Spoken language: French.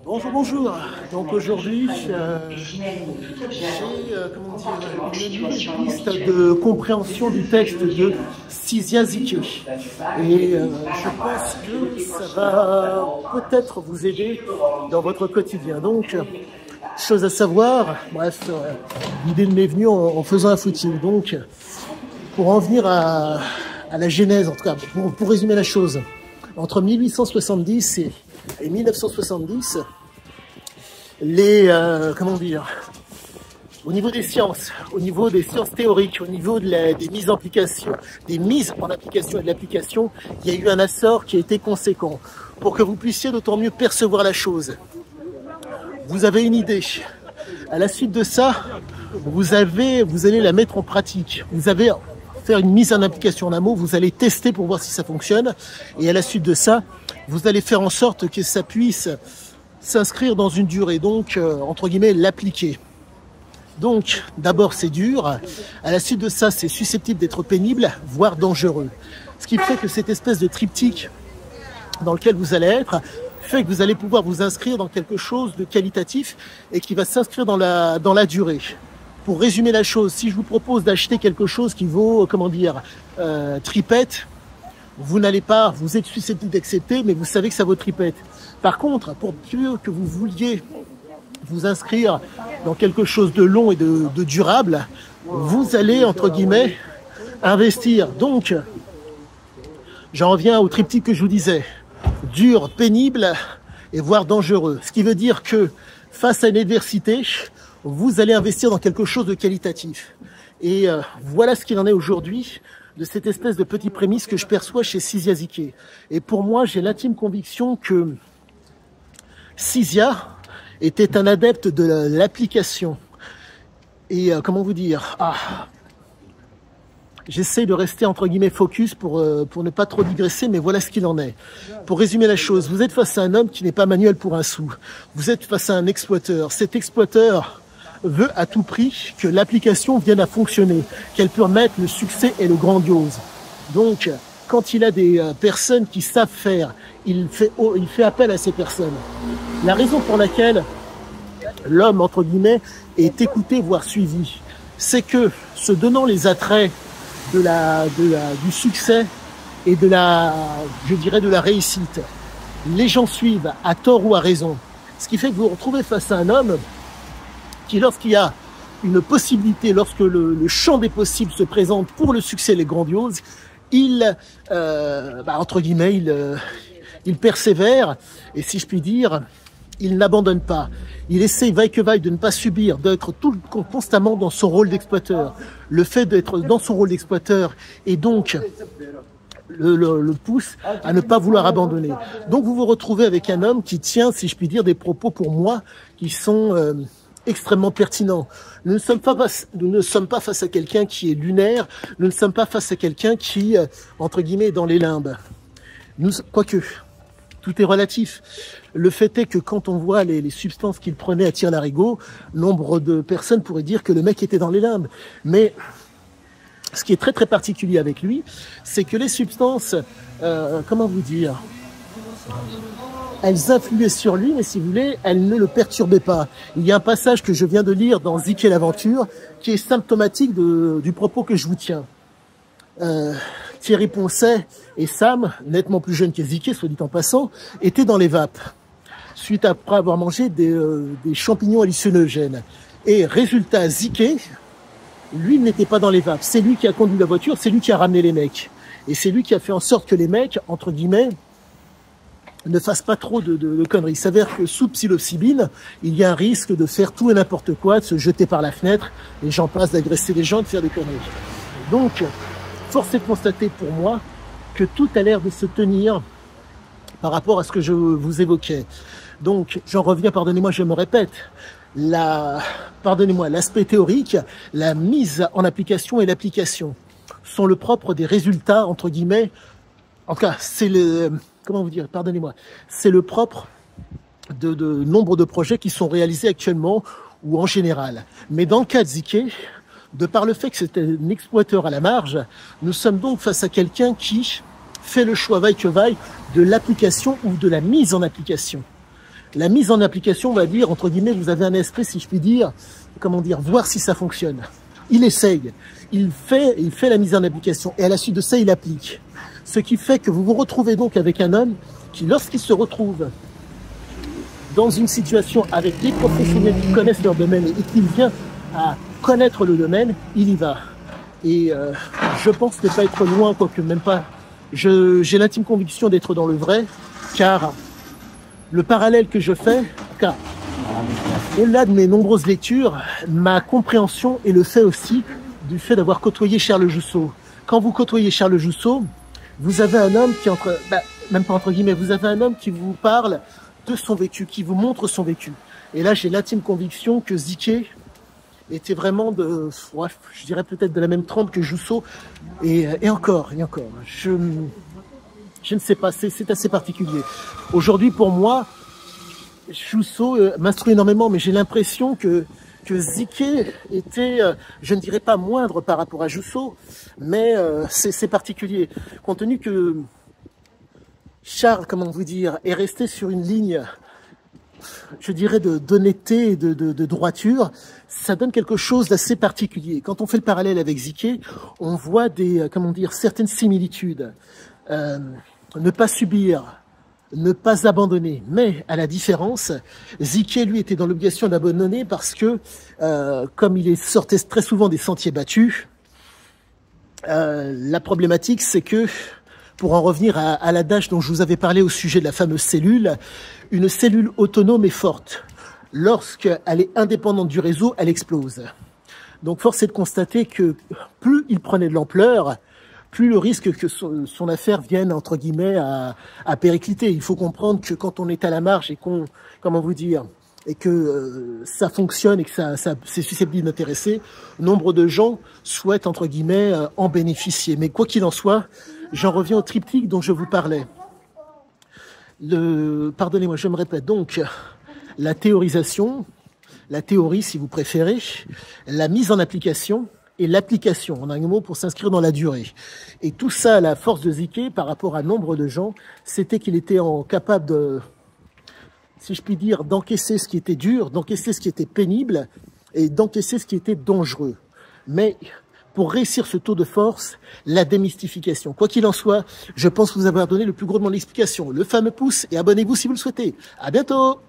Bonjour, bonjour. Donc aujourd'hui, j'ai une liste de compréhension du texte de Sizia Zike. Et je pense que ça va peut-être vous aider dans votre quotidien. Donc, chose à savoir, bref, l'idée m'est venue en faisant un footing. Donc, pour en venir à la genèse, en tout cas, pour résumer la chose, entre 1870 et 1970, au niveau des sciences théoriques, au niveau des mises en application, et de l'application, il y a eu un essor qui a été conséquent pour que vous puissiez d'autant mieux percevoir la chose. Vous avez une idée. À la suite de ça, vous allez la mettre en pratique. Vous allez faire une mise en application en un mot, vous allez tester pour voir si ça fonctionne. Et à la suite de ça, vous allez faire en sorte que ça puisse s'inscrire dans une durée, donc entre guillemets l'appliquer. Donc d'abord c'est dur, à la suite de ça c'est susceptible d'être pénible, voire dangereux. Ce qui fait que cette espèce de triptyque dans lequel vous allez être fait que vous allez pouvoir vous inscrire dans quelque chose de qualitatif et qui va s'inscrire dans la durée. Pour résumer la chose, si je vous propose d'acheter quelque chose qui vaut, tripette, vous êtes susceptible d'accepter, mais vous savez que ça vaut tripette. Par contre, pour peu que vous vouliez vous inscrire dans quelque chose de long et de durable, vous allez, entre guillemets, investir. Donc, j'en reviens au triptyque que je vous disais. Dur, pénible et voire dangereux. Ce qui veut dire que face à une adversité, vous allez investir dans quelque chose de qualitatif. Et voilà ce qu'il en est aujourd'hui de cette espèce de petite prémisse que je perçois chez Sizia Zike. Et pour moi, j'ai l'intime conviction que Sizia était un adepte de l'application. Et j'essaie de rester entre guillemets focus pour ne pas trop digresser, mais voilà ce qu'il en est. Pour résumer la chose, vous êtes face à un homme qui n'est pas manuel pour un sou. Vous êtes face à un exploiteur. Cet exploiteur veut à tout prix que l'application vienne à fonctionner, qu'elle permette le succès et le grandiose. Donc, quand il a des personnes qui savent faire, il fait appel à ces personnes. La raison pour laquelle l'homme, entre guillemets, est écouté, voire suivi, c'est que, se donnant les attraits du succès et de la réussite, les gens suivent à tort ou à raison. Ce qui fait que vous vous retrouvez face à un homme qui, lorsqu'il y a une possibilité, lorsque le champ des possibles se présente pour le succès et les grandioses, il persévère, et si je puis dire, il n'abandonne pas. Il essaie, vaille que vaille, de ne pas subir, d'être constamment dans son rôle d'exploiteur. Le fait d'être dans son rôle d'exploiteur et donc le pousse à ne pas vouloir abandonner. Donc vous vous retrouvez avec un homme qui tient, si je puis dire, des propos pour moi qui sont extrêmement pertinents. Nous ne sommes pas face à quelqu'un qui est lunaire, nous ne sommes pas face à quelqu'un qui, entre guillemets, est dans les limbes. Quoique, tout est relatif. Le fait est que quand on voit les substances qu'il prenait à tire-larigot, nombre de personnes pourraient dire que le mec était dans les limbes. Mais ce qui est très très particulier avec lui, c'est que les substances, elles influaient sur lui, mais si vous voulez, elles ne le perturbaient pas. Il y a un passage que je viens de lire dans Zike l'aventure qui est symptomatique du propos que je vous tiens. Thierry Poncet et Sam, nettement plus jeunes que Zike, soit dit en passant, étaient dans les vapes, suite après avoir mangé des champignons hallucinogènes. Et résultat, Zike, lui, n'était pas dans les vapes. C'est lui qui a conduit la voiture, c'est lui qui a ramené les mecs. Et c'est lui qui a fait en sorte que les mecs, entre guillemets, ne fassent pas trop de conneries. Il s'avère que sous psilocybine, il y a un risque de faire tout et n'importe quoi, de se jeter par la fenêtre, et j'en passe, d'agresser les gens, de faire des conneries. Donc, force est de constater pour moi que tout a l'air de se tenir par rapport à ce que je vous évoquais. Donc, j'en reviens, pardonnez-moi, je me répète, l'aspect théorique, la mise en application et l'application sont le propre des résultats, entre guillemets, en tout cas, c'est le propre de nombre de projets qui sont réalisés actuellement ou en général. Mais dans le cas de Zike, de par le fait que c'était un exploiteur à la marge, nous sommes donc face à quelqu'un qui fait le choix vaille que vaille de l'application ou de la mise en application. La mise en application, on va dire, entre guillemets, vous avez un esprit, si je puis dire, comment dire, voir si ça fonctionne. Il essaye, il fait la mise en application et à la suite de ça, il applique. Ce qui fait que vous vous retrouvez donc avec un homme qui, lorsqu'il se retrouve dans une situation avec des professionnels qui connaissent leur domaine et qu'il vient à connaître le domaine, il y va. Et je pense ne pas être loin, quoique même pas. J'ai l'intime conviction d'être dans le vrai, car le parallèle que je fais, car au-delà de mes nombreuses lectures, ma compréhension est le fait aussi du fait d'avoir côtoyé Charles Jousseau. Quand vous côtoyez Charles Jousseau, vous avez un homme qui même pas entre guillemets, vous avez un homme qui vous parle de son vécu, qui vous montre son vécu. Et là, j'ai l'intime conviction que Ziké était vraiment je dirais peut-être de la même trempe que Jousseau, et encore. Je ne sais pas, c'est assez particulier. Aujourd'hui, pour moi, Jousseau m'instruit énormément, mais j'ai l'impression que Ziké était, je ne dirais pas moindre par rapport à Jousseau, mais c'est particulier. Compte tenu que Charles, comment vous dire, est resté sur une ligne, je dirais, d'honnêteté et de droiture, ça donne quelque chose d'assez particulier. Quand on fait le parallèle avec Ziké, on voit certaines similitudes. Ne pas subir, ne pas abandonner. Mais, à la différence, Ziké, lui, était dans l'obligation d'abandonner parce que, comme il sortait très souvent des sentiers battus, la problématique, c'est que, pour en revenir à l'adage dont je vous avais parlé au sujet de la fameuse cellule, une cellule autonome est forte. Lorsqu'elle est indépendante du réseau, elle explose. Donc, force est de constater que plus il prenait de l'ampleur, plus le risque que son affaire vienne, entre guillemets, à péricliter. Il faut comprendre que quand on est à la marge et et que ça fonctionne et que c'est susceptible d'intéresser, nombre de gens souhaitent, entre guillemets, en bénéficier. Mais quoi qu'il en soit, j'en reviens au triptyque dont je vous parlais. Pardonnez-moi, je me répète. Donc, la théorisation, la théorie si vous préférez, la mise en application, et l'application, en un mot, pour s'inscrire dans la durée. Et tout ça, la force de Ziké, par rapport à nombre de gens, c'était qu'il était capable de, si je puis dire, d'encaisser ce qui était dur, d'encaisser ce qui était pénible, et d'encaisser ce qui était dangereux. Mais pour réussir ce taux de force, la démystification. Quoi qu'il en soit, je pense vous avoir donné le plus gros de mon explication. Le fameux pouce, et abonnez-vous si vous le souhaitez. À bientôt!